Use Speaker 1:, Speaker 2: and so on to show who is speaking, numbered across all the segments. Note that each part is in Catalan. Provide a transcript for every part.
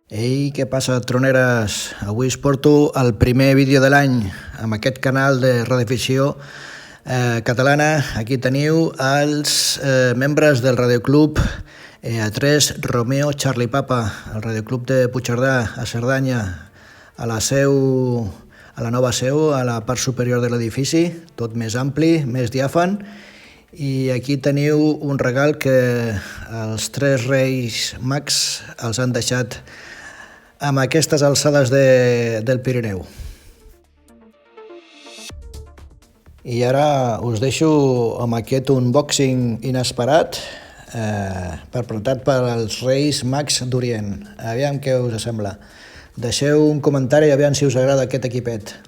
Speaker 1: Ei, què passa, troneres? Avui us porto el primer vídeo de l'any amb aquest canal de radioficció catalana. Aquí teniu els membres del radioclub A3 Romeo Charlie Papa, el radioclub de Puigcerdà, a Cerdanya, a la nova seu, a la part superior de l'edifici, tot més ampli, més diàfan. I aquí teniu un regal que els tres reis mags els han deixat amb aquestes alçades del Pirineu. I ara us deixo amb aquest unboxing inesperat perpetrat pels Reis Mags d'Orient. Aviam què us sembla. Deixeu un comentari i aviam si us agrada aquest equipet.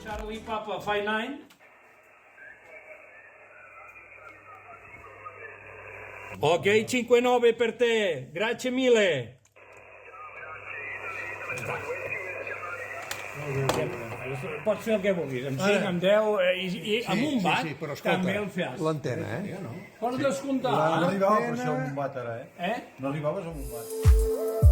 Speaker 2: Charlie Papa 59. Ok, 5-9 per te, grazie mille. Pots fer el que vulguis, amb 5, amb 10 i amb un bat també el fas.
Speaker 3: L'antena,
Speaker 2: Pots descomptar.
Speaker 4: No arribaves a un bat ara,
Speaker 2: Eh?
Speaker 4: No arribaves a un bat.